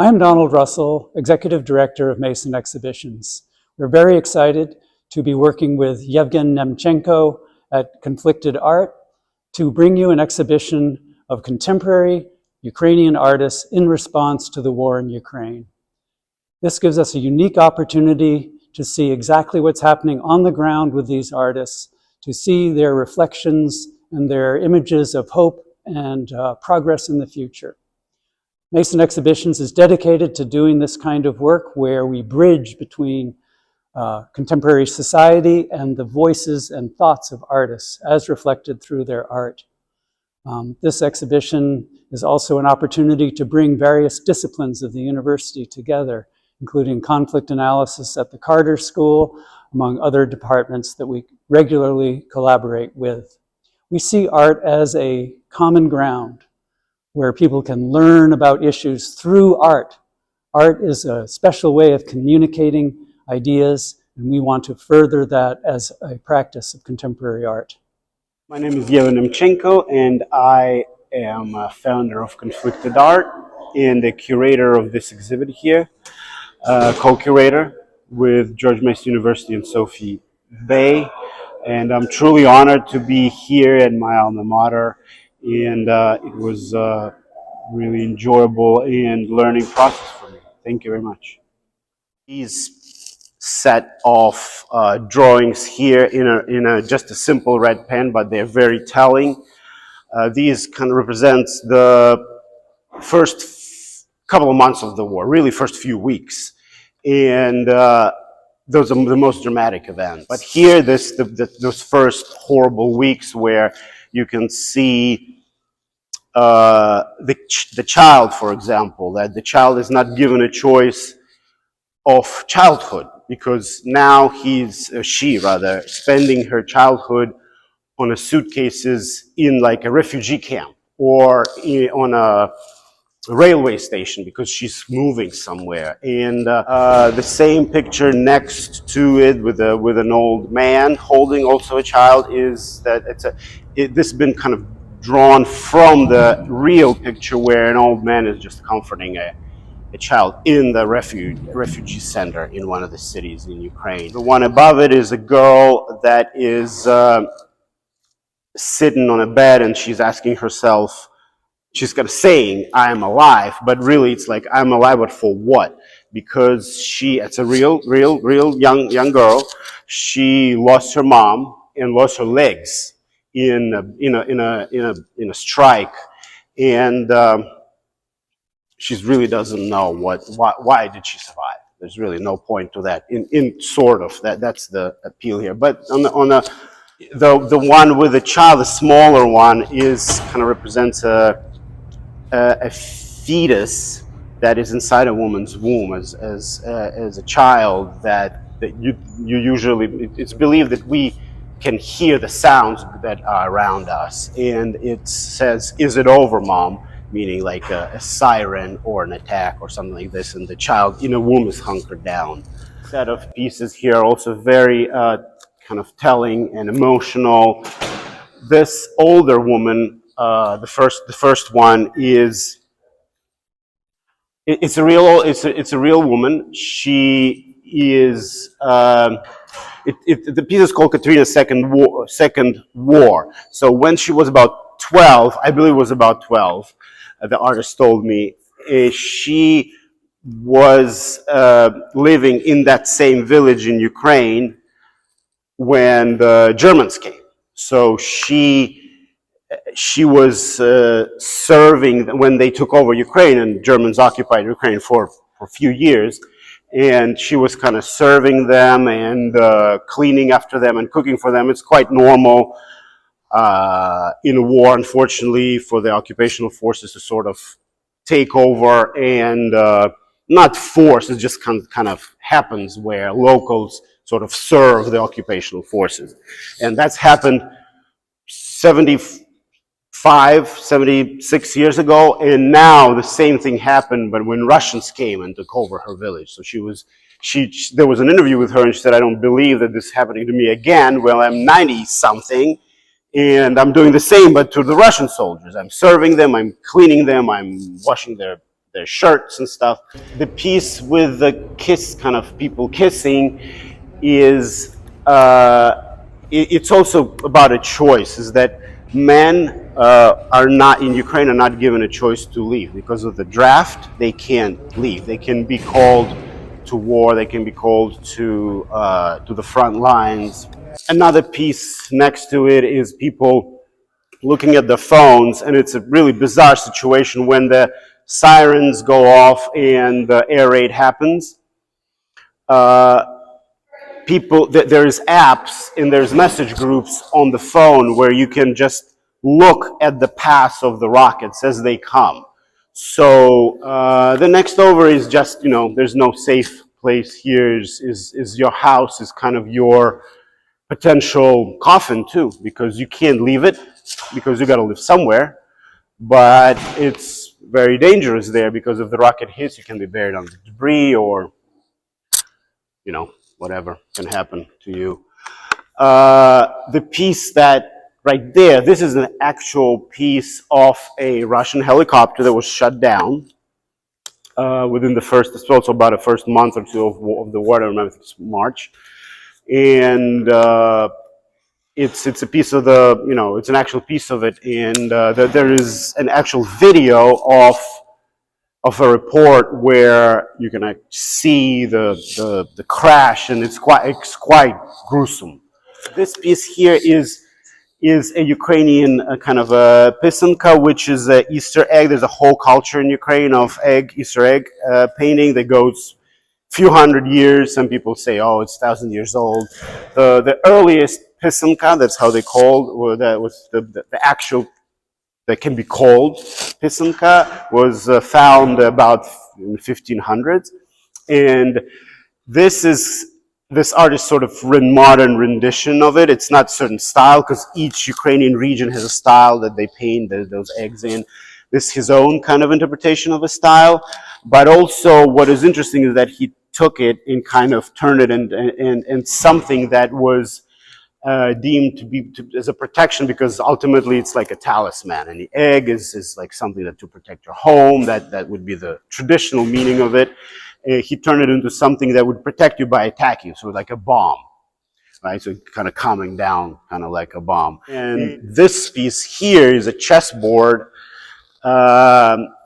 I'm Donald Russell, Executive Director of Mason Exhibitions. We're very excited to be working with Yevgen Nemchenko at Conflicted Art to bring you an exhibition of contemporary Ukrainian artists in response to the war in Ukraine. This gives us a unique opportunity to see exactly what's happening on the ground with these artists, to see their reflections and their images of hope and progress in the future. Mason Exhibitions is dedicated to doing this kind of work where we bridge between contemporary society and the voices and thoughts of artists as reflected through their art. This exhibition is also an opportunity to bring various disciplines of the university together, including conflict analysis at the Carter School, among other departments that we regularly collaborate with. We see art as a common ground where people can learn about issues through art. Art is a special way of communicating ideas, and we want to further that as a practice of contemporary art. My name is Yevgen Nemchenko, and I am a founder of Conflicted Art and the curator of this exhibit here, co-curator with George Mason University and Sophie Bay. And I'm truly honored to be here at my alma mater, and it was a really enjoyable and learning process for me. Thank you very much. These set of drawings here in just a simple red pen, but they're very telling. These kind of represents the first couple of months of the war, really first few weeks, and those are the most dramatic events. But here, those first horrible weeks where you can see the child, for example, that the child is not given a choice of childhood, because now she rather, spending her childhood on a suitcases in like a refugee camp or on a railway station because she's moving somewhere. And the same picture next to it with an old man holding also a child is that this has been kind of drawn from the real picture where an old man is just comforting a child in the refugee center in one of the cities in Ukraine. The one above it is a girl that is sitting on a bed, and she's asking herself, she's kind of saying, I'm alive, but really it's like, I'm alive, but for what? Because it's a real young girl. She lost her mom and lost her legs in a strike, and she really doesn't know why did she survive. There's really no point to that. In sort of that's the appeal here. But the one with the child, the smaller one, is kind of represents a fetus that is inside a woman's womb as a child that you usually, it's believed that we can hear the sounds that are around us, and it says, "Is it over, Mom?" Meaning like a siren or an attack or something like this, and the child in a womb is hunkered down. Set of pieces here are also very kind of telling and emotional. This older woman, the first one is, it's a real woman. She is, the piece is called Katrina's Second War. So when she was about 12, I believe it was about 12, the artist told me, she was living in that same village in Ukraine when the Germans came. So she was serving when they took over Ukraine, and Germans occupied Ukraine for a few years, and she was kind of serving them and cleaning after them and cooking for them. It's quite normal in a war, unfortunately, for the occupational forces to sort of take over and not force, it just kind of happens where locals sort of serve the occupational forces. And that's happened 76 years ago, and now the same thing happened, but when Russians came and took over her village. So there was an interview with her, and she said, I don't believe that this is happening to me again. Well, I'm 90-something, and I'm doing the same, but to the Russian soldiers. I'm serving them, I'm cleaning them, I'm washing their their shirts and stuff. The piece with the kiss, kind of people kissing, is it's also about a choice. Is that men are not in Ukraine are not given a choice to leave because of the draft. They can't leave. They can be called to war. They can be called to the front lines. Another piece next to it is people looking at the phones, and it's a really bizarre situation when the sirens go off and the air raid happens. There's apps and there's message groups on the phone where you can just look at the path of the rockets as they come. So the next over is just, there's no safe place here. Is your house is kind of your potential coffin too, because you can't leave it, because you got to live somewhere. But it's very dangerous there, because if the rocket hits, you can be buried under debris, or whatever can happen to you. The piece that right there, this is an actual piece of a Russian helicopter that was shut down within the first, it's also about the first month or two of the war. I don't remember if it's March. And it's a piece of the, it's an actual piece of it. And there is an actual video of a report where you can see the crash, and it's quite gruesome. This piece here is a Ukrainian kind of a pisanka, which is an Easter egg. There's a whole culture in Ukraine of Easter egg painting that goes few hundred years. Some people say, oh, it's 1,000 years old. The earliest pisanka, that's how they called, or that was the actual that can be called pisanka, was found about in 1500s. And this artist sort of modern rendition of it. It's not certain style, because each Ukrainian region has a style that they paint those eggs in. This is his own kind of interpretation of a style. But also what is interesting is that he took it and kind of turned it in something that was deemed to be as a protection, because ultimately it's like a talisman, and the egg is like something that to protect your home. That would be the traditional meaning of it. He turned it into something that would protect you by attacking, so like a bomb, right? So kind of calming down, kind of like a bomb. And this piece here is a chessboard.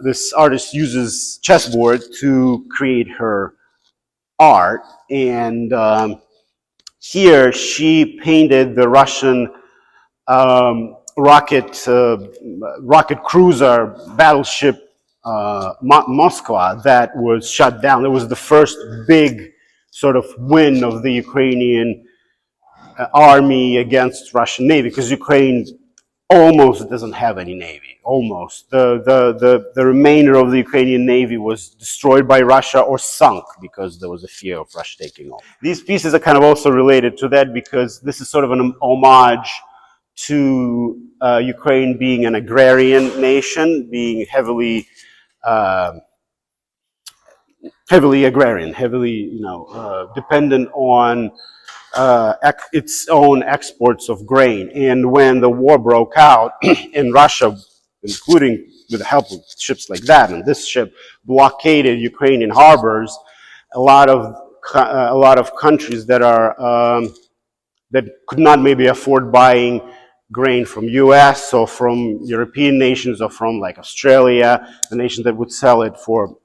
This artist uses chessboard to create her art, and here she painted the Russian rocket cruiser battleship Moskva that was shut down. It was the first big sort of win of the Ukrainian army against Russian Navy, because Ukraine almost doesn't have any navy. Almost. The remainder of the Ukrainian navy was destroyed by Russia or sunk, because there was a fear of Russia taking over. These pieces are kind of also related to that, because this is sort of an homage to Ukraine being an agrarian nation, being heavily agrarian, heavily dependent on its own exports of grain. And when the war broke out in Russia, including with the help of ships like that, and this ship blockaded Ukrainian harbors, a lot of countries that that could not maybe afford buying grain from U.S. or from European nations, or from like Australia, the nations that would sell it for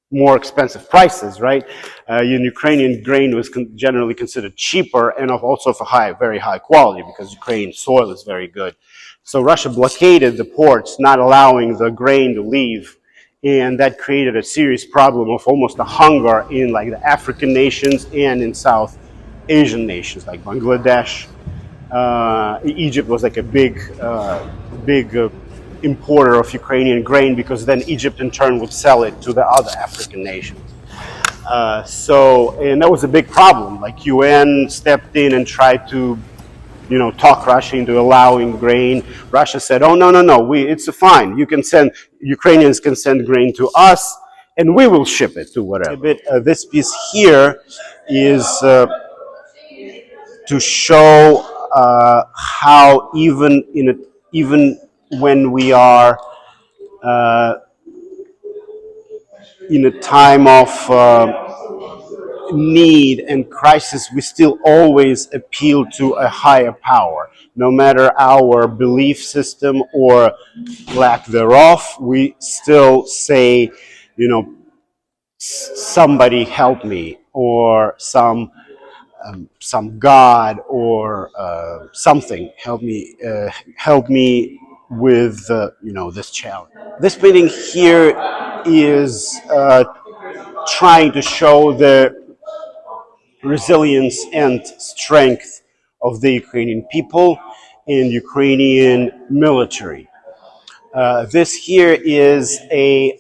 more expensive prices, right? Ukrainian grain was generally considered cheaper, and also of a very high quality, because Ukrainian soil is very good. So Russia blockaded the ports, not allowing the grain to leave, and that created a serious problem of almost a hunger in like the African nations and in South Asian nations like Bangladesh. Egypt was like a big importer of Ukrainian grain, because then Egypt in turn would sell it to the other African nations. And that was a big problem. Like UN stepped in and tried to, talk Russia into allowing grain. Russia said, "Oh no, it's fine. Ukrainians can send grain to us, and we will ship it to whatever." This piece here is to show how even when we are in a time of need and crisis, we still always appeal to a higher power. No matter our belief system or lack thereof, we still say, you know, somebody help me, or some god, or something help me with this challenge. This painting here is trying to show the resilience and strength of the Ukrainian people and Ukrainian military. This here is a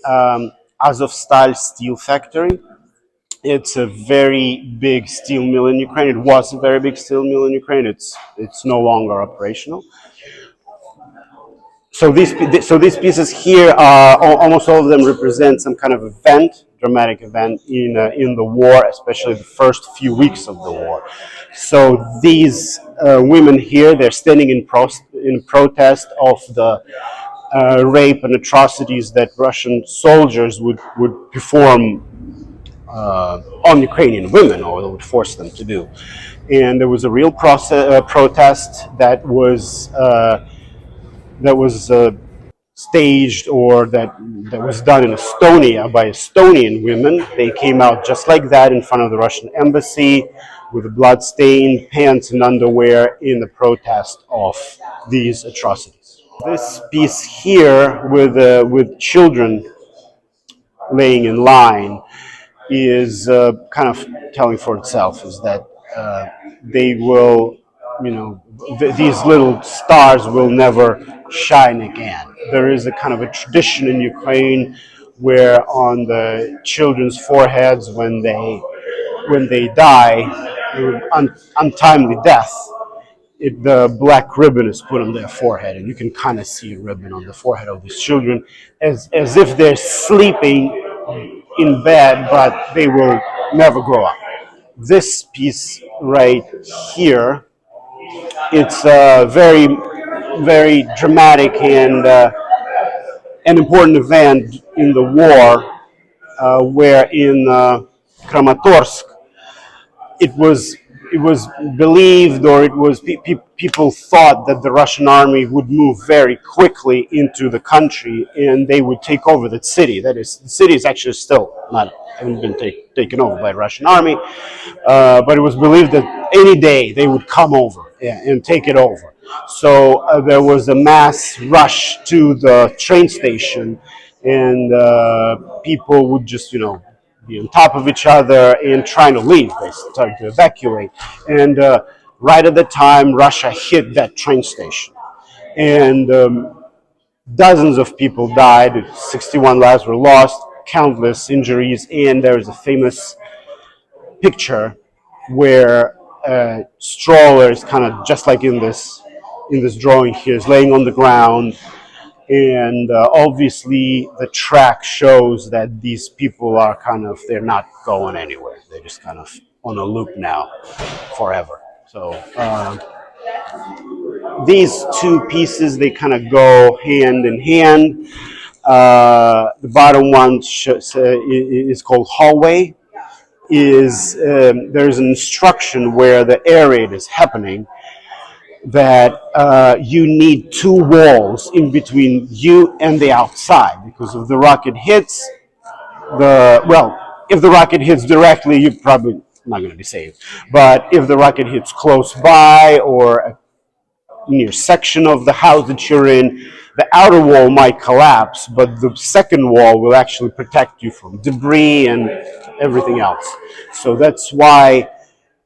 Azovstal steel factory. It's a very big steel mill in Ukraine. It was a very big steel mill in Ukraine. It's no longer operational. So these pieces here are almost all of them represent some kind of event, dramatic event in the war, especially the first few weeks of the war. So these women here, they're standing in protest of the rape and atrocities that Russian soldiers would perform on Ukrainian women, or they would force them to do. And there was a real protest that was staged, or that was done in Estonia by Estonian women. They came out just like that in front of the Russian embassy with blood-stained pants and underwear in the protest of these atrocities. This piece here with children laying in line is kind of telling for itself, is that they will, these little stars will never shine again. There is a kind of a tradition in Ukraine where on the children's foreheads, when they die, untimely death, the black ribbon is put on their forehead, and you can kind of see a ribbon on the forehead of these children, as if they're sleeping in bed, but they will never grow up. This piece right here, it's a very, very dramatic and an important event in the war, where in Kramatorsk, it was believed, or people thought that the Russian army would move very quickly into the country and they would take over the city. That is, the city is actually still not haven't been taken over by the Russian army, but it was believed that any day they would come over and take it over. So there was a mass rush to the train station, and people would just be on top of each other and trying to leave. They started to evacuate. And right at the time, Russia hit that train station. And dozens of people died, 61 lives were lost, countless injuries, and there's a famous picture where a stroller is kind of just like in this drawing here, is laying on the ground, and obviously the track shows that these people are they're not going anywhere. They're just kind of on a loop now forever. So these two pieces, they kind of go hand in hand. The bottom one is called hallway. There's an instruction where the air raid is happening, that you need two walls in between you and the outside, because if the rocket hits if the rocket hits directly, you're probably not going to be saved. But if the rocket hits close by, or a near section of the house that you're in, the outer wall might collapse, but the second wall will actually protect you from debris and everything else. So that's why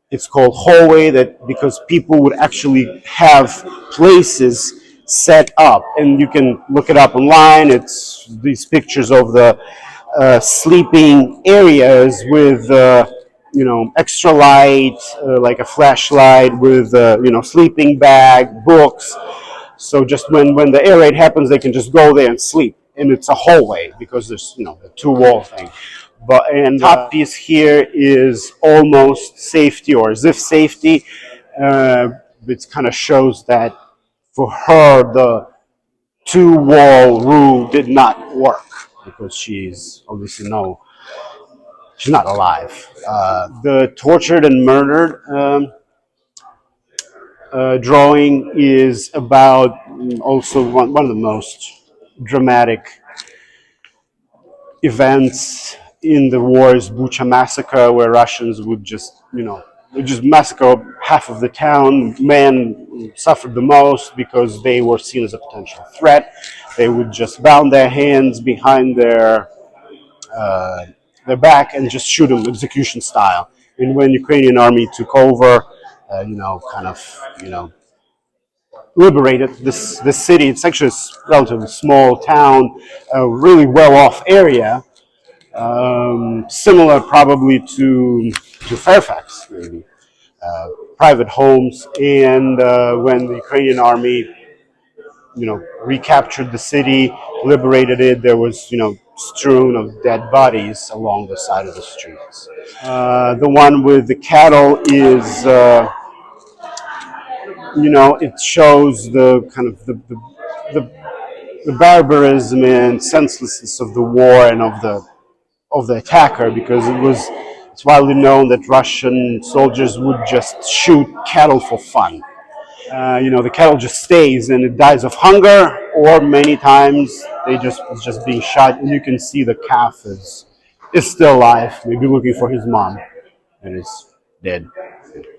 it's called hallway, that because people would actually have places set up, and you can look it up online. It's these pictures of the sleeping areas with extra light, like a flashlight, with sleeping bag, books. So just when the air raid happens, they can just go there and sleep, and it's a hallway because there's the two wall thing. And top piece here is almost safety, or as if safety. It kind of shows that for her, two-wall rule did not work because she's obviously she's not alive. The tortured and murdered drawing is about also one of the most dramatic events in the war's Bucha massacre, where Russians would just, would just massacre half of the town. Men suffered the most because they were seen as a potential threat. They would just bound their hands behind their back and just shoot them execution style. And when Ukrainian army took over, kind of, liberated this city. It's actually a relatively small town, a really well-off area, similar probably to Fairfax, maybe. Private homes, and when the Ukrainian army, recaptured the city, liberated it, there was, strewn of dead bodies along the side of the streets. The one with the cattle is, it shows the kind of the, the barbarism and senselessness of the war and of the attacker, because it's widely known that Russian soldiers would just shoot cattle for fun. The cattle just stays and it dies of hunger, or many times it's just being shot, and you can see the calf is still alive, maybe looking for his mom, and is dead.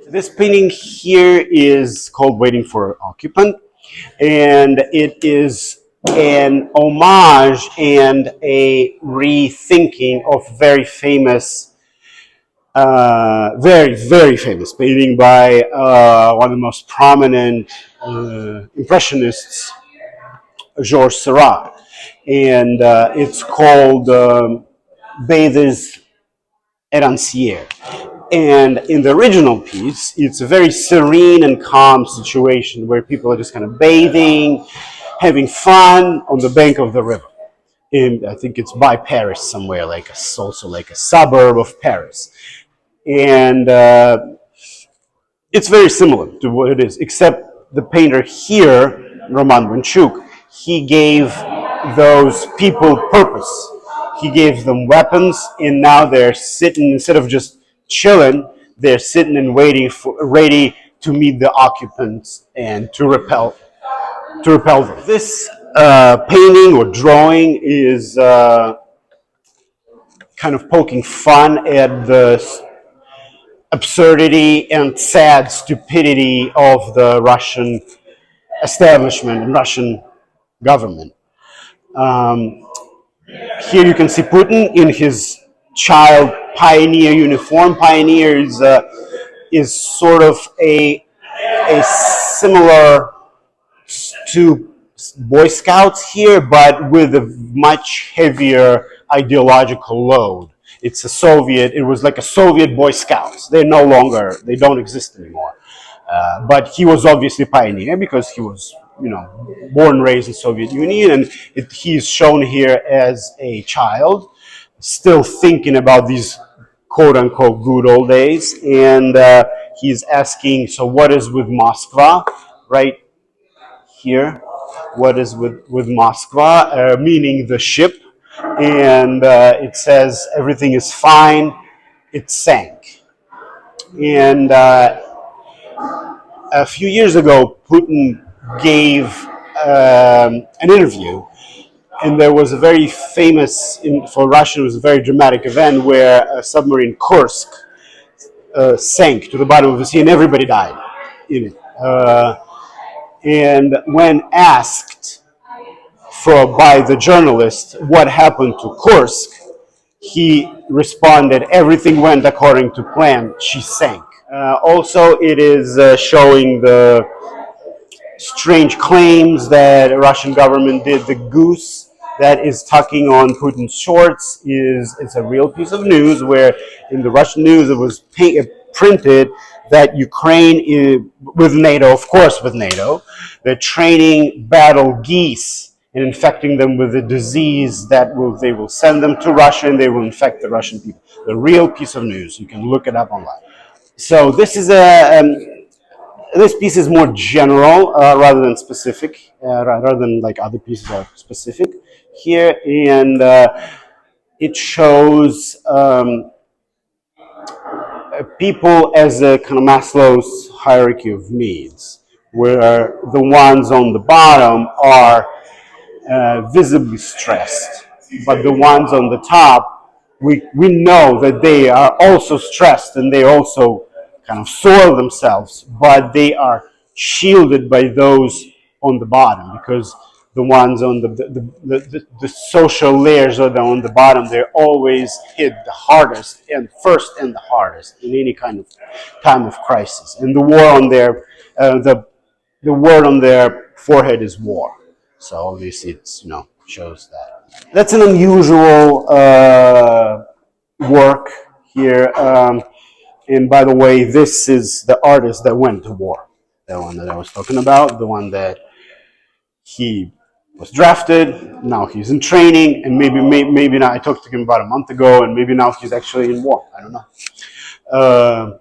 This painting here is called Waiting for Occupant, and it is an homage and a rethinking of very, very famous painting by one of the most prominent Impressionists, Georges Seurat. And it's called Bathers et Anciers. And in the original piece, it's a very serene and calm situation where people are just kind of bathing, having fun on the bank of the river. And I think it's by Paris somewhere, also like a suburb of Paris. And it's very similar to what it is, except the painter here, Roman Bonchuk, he gave those people purpose. He gave them weapons, and now they're sitting, instead of just chilling, they're sitting and waiting ready to meet the occupants and to repel them. This painting or drawing is kind of poking fun at the absurdity and sad stupidity of the Russian establishment and Russian government. Here you can see Putin in his child pioneer uniform. Pioneer is sort of a similar to Boy Scouts here, but with a much heavier ideological load. It was like a Soviet Boy Scouts. They don't exist anymore. But he was obviously a pioneer because he was, born and raised in Soviet Union, and he's shown here as a child, still thinking about these quote-unquote good old days, and he's asking, so what is with Moskva, right here? What is with Moskva, meaning the ship, and it says everything is fine, it sank. And a few years ago, Putin gave an interview, and there was a very famous, for Russia, it was a very dramatic event where a submarine, Kursk, sank to the bottom of the sea, and everybody died in it. And when asked by the journalist what happened to Kursk, he responded, everything went according to plan, she sank. Also, it is showing the strange claims that the Russian government did. The goose that is tucking on Putin's shorts it's a real piece of news, where in the Russian news it was printed that Ukraine, with NATO, of course with NATO, they're training battle geese and infecting them with a disease they will send them to Russia, and they will infect the Russian people. The real piece of news. You can look it up online. So this is this piece is more general rather than specific, rather than like other pieces are specific here, and it shows people as a kind of Maslow's hierarchy of needs, where the ones on the bottom are visibly stressed, but the ones on the top, we know that they are also stressed and they also kind of soil themselves, but they are shielded by those on the bottom, because the ones on the social layers are on the bottom, they're always hit the hardest and first and the hardest in any kind of time of crisis. And the war on their the word on their forehead is war. So obviously it's, shows that. That's an unusual work here. And by the way, this is the artist that went to war. The one that I was talking about, the one that he was drafted, now he's in training, and maybe now, I talked to him about a month ago, and maybe now he's actually in war. I don't know.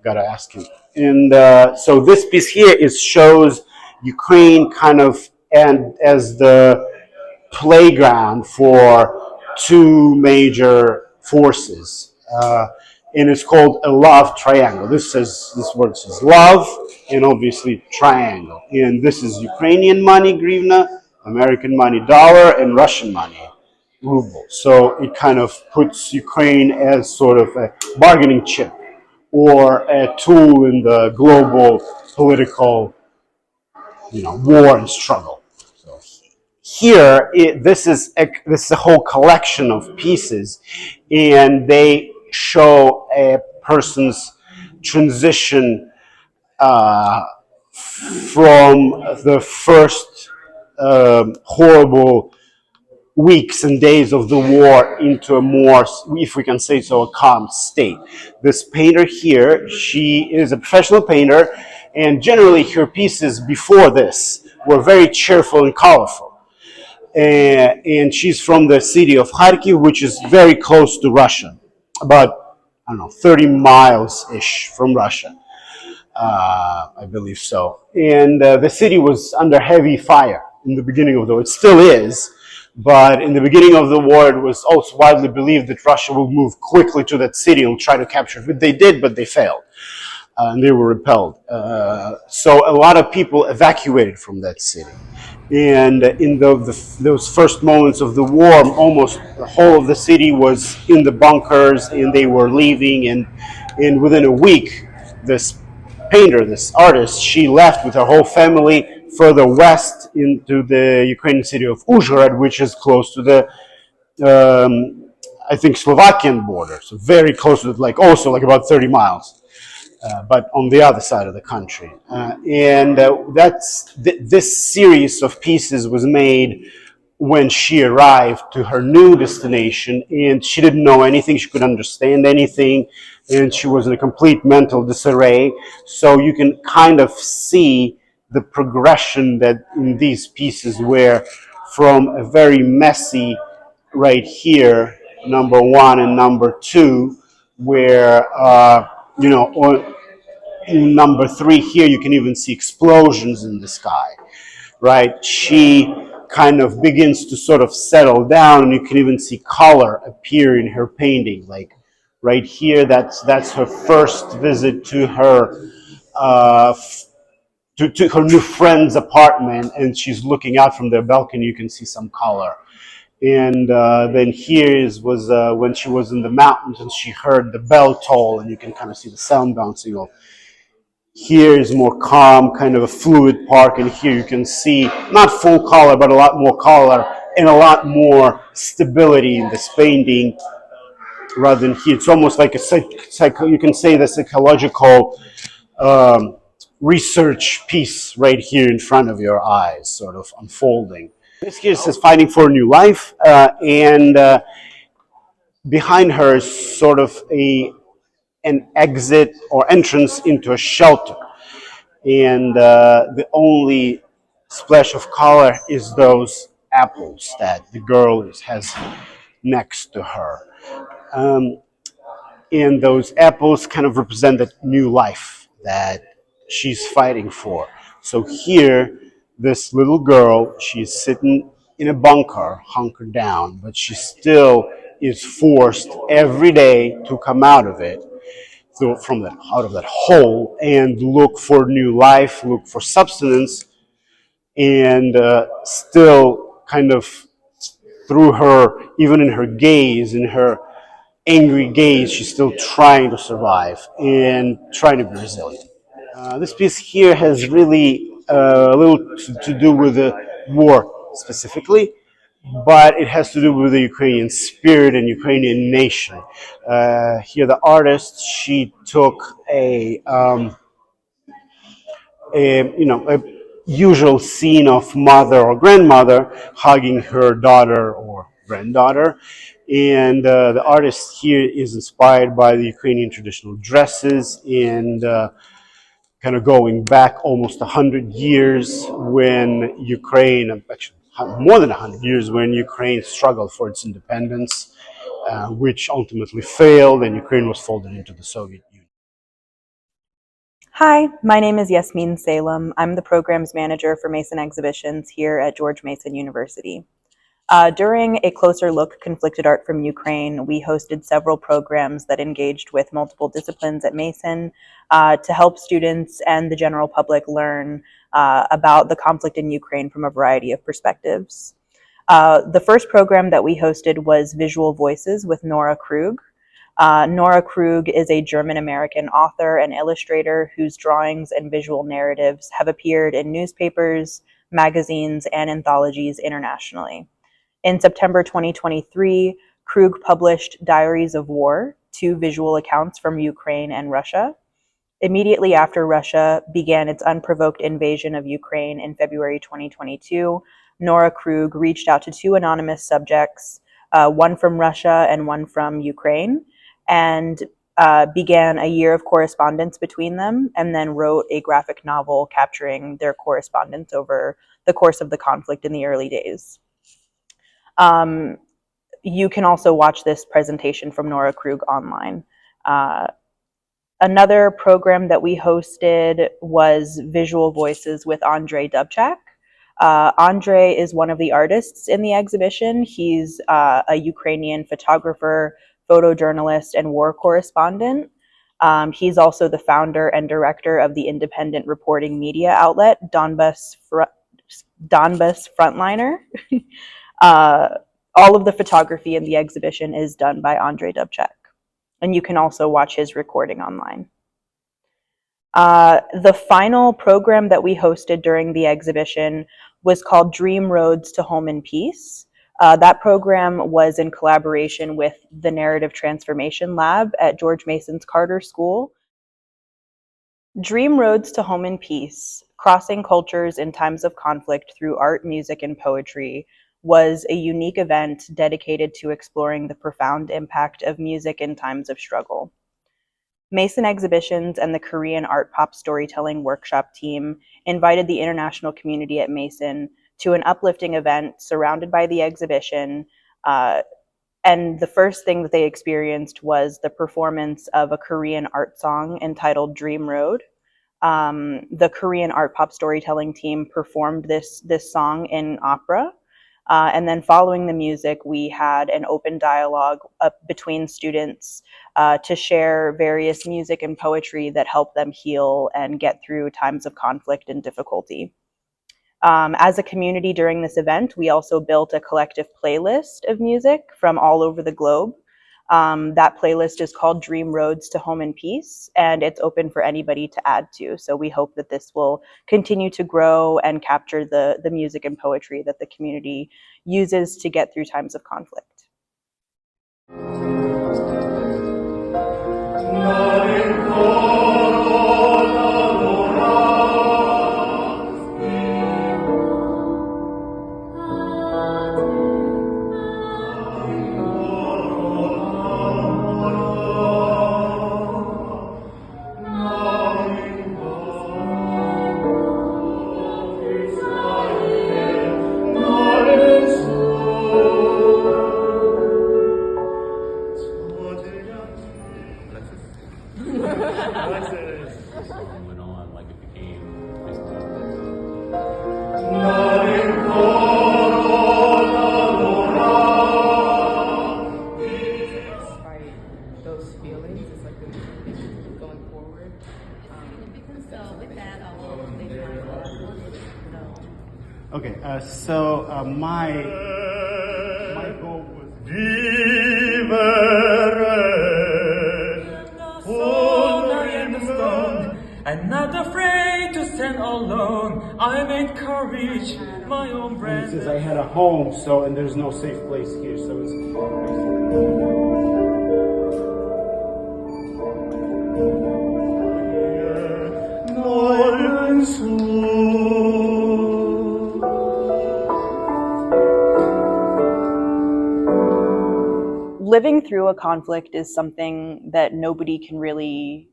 Gotta ask him. And so this piece here shows Ukraine kind of and as the playground for two major forces, and it's called a love triangle. This word says love, and obviously triangle. And this is Ukrainian money, hryvnia, American money, dollar, and Russian money, ruble. So it kind of puts Ukraine as sort of a bargaining chip or a tool in the global political, war and struggle. So here, this is a whole collection of pieces, and they show a person's transition from the first horrible weeks and days of the war into a more, if we can say so, a calm state. This painter here, she is a professional painter, and generally her pieces before this were very cheerful and colorful. And she's from the city of Kharkiv, which is very close to Russia, about, 30 miles-ish from Russia. I believe so. And the city was under heavy fire in the beginning of the war. It still is, but in the beginning of the war, it was also widely believed that Russia will move quickly to that city and try to capture it. They did, but they failed. And they were repelled. So a lot of people evacuated from that city. And in those first moments of the war, almost the whole of the city was in the bunkers, and they were leaving. And within a week, this painter, this artist, she left with her whole family further west into the Ukrainian city of Uzhhorod, which is close to the, I think, Slovakian border. So very close to it, also about 30 miles. But on the other side of the country. This series of pieces was made when she arrived to her new destination, and she didn't know anything, she couldn't understand anything, and she was in a complete mental disarray. So you can kind of see the progression that in these pieces, where from a very messy right here, number one and number two, where in number three here, you can even see explosions in the sky, right? She kind of begins to sort of settle down, and you can even see color appear in her painting. Like right here, that's her first visit to her to her new friend's apartment, and she's looking out from their balcony. You can see some color. And then here was when she was in the mountains and she heard the bell toll, and you can kind of see the sound bouncing off. Here is more calm, kind of a fluid park, and here you can see not full color, but a lot more color and a lot more stability in this painting rather than here. It's almost like you can say the psychological research piece right here in front of your eyes, sort of unfolding. This here says fighting for a new life, and behind her is sort of an exit or entrance into a shelter. And the only splash of color is those apples that the girl has next to her. And those apples kind of represent that new life that she's fighting for. So here, this little girl, she's sitting in a bunker, hunkered down, but she still is forced every day to come out of it, out of that hole, and look for new life, look for substance, and still kind of through her, even in her gaze, in her angry gaze, she's still trying to survive and trying to be resilient. This piece here has really a little to do with the war specifically, but it has to do with the Ukrainian spirit and Ukrainian nation. Here, the artist, she took a usual scene of mother or grandmother hugging her daughter or granddaughter, and the artist here is inspired by the Ukrainian traditional dresses and kind of going back almost 100 years when Ukraine, actually more than 100 years, when Ukraine struggled for its independence, which ultimately failed, and Ukraine was folded into the Soviet Union. Hi, my name is Yasmin Salem. I'm the programs manager for Mason Exhibitions here at George Mason University. During a closer look Conflicted Art from Ukraine, we hosted several programs that engaged with multiple disciplines at Mason to help students and the general public learn about the conflict in Ukraine from a variety of perspectives. The first program that we hosted was Visual Voices with Nora Krug. Nora Krug is a German-American author and illustrator whose drawings and visual narratives have appeared in newspapers, magazines, and anthologies internationally. In September 2023, Krug published Diaries of War, 2 visual accounts from Ukraine and Russia. Immediately after Russia began its unprovoked invasion of Ukraine in February 2022, Nora Krug reached out to 2 anonymous subjects, one from Russia and one from Ukraine, and began a year of correspondence between them, and then wrote a graphic novel capturing their correspondence over the course of the conflict in the early days. You can also watch this presentation from Nora Krug online. Another program that we hosted was Visual Voices with Andrei Dubchak. Andrei is one of the artists in the exhibition. He's a Ukrainian photographer, photojournalist, and war correspondent. He's also the founder and director of the independent reporting media outlet, Donbas Frontliner. All of the photography in the exhibition is done by Andrei Dubchak, and you can also watch his recording online. The final program that we hosted during the exhibition was called Dream Roads to Home in Peace. That program was in collaboration with the Narrative Transformation Lab at George Mason's Carter School. Dream Roads to Home in Peace, Crossing Cultures in Times of Conflict Through Art, Music, and Poetry, was a unique event dedicated to exploring the profound impact of music in times of struggle. Mason Exhibitions and the Korean Art Pop Storytelling Workshop team invited the international community at Mason to an uplifting event surrounded by the exhibition, and the first thing that they experienced was the performance of a Korean art song entitled Dream Road. The Korean Art Pop Storytelling team performed this song in opera. And then following the music, we had an open dialogue between students to share various music and poetry that help them heal and get through times of conflict and difficulty. As a community during this event, we also built a collective playlist of music from all over the globe. That playlist is called Dream Roads to Home in Peace, and it's open for anybody to add to. So we hope that this will continue to grow and capture the music and poetry that the community uses to get through times of conflict. My goal was Soul I am strong and not afraid to stand alone. I made courage my own brand. I had a home, so and there's no safe place here, so it's Living through a conflict is something that nobody can really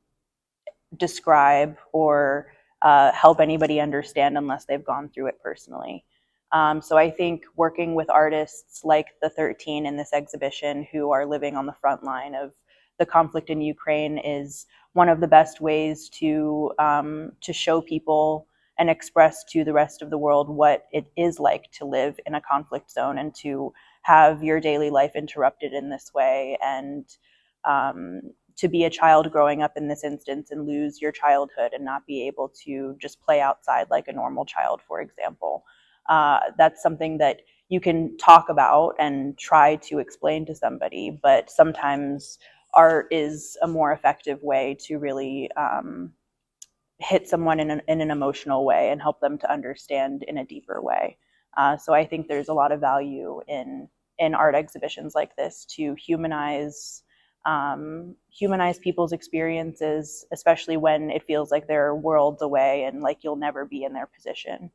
describe or help anybody understand unless they've gone through it personally. So I think working with artists like the 13 in this exhibition who are living on the front line of the conflict in Ukraine is one of the best ways to show people and express to the rest of the world what it is like to live in a conflict zone and to have your daily life interrupted in this way, and to be a child growing up in this instance and lose your childhood and not be able to just play outside like a normal child, for example. That's something that you can talk about and try to explain to somebody, but sometimes art is a more effective way to really hit someone in an emotional way and help them to understand in a deeper way. So I think there's a lot of value in art exhibitions like this to humanize people's experiences, especially when it feels like they're worlds away and like you'll never be in their position.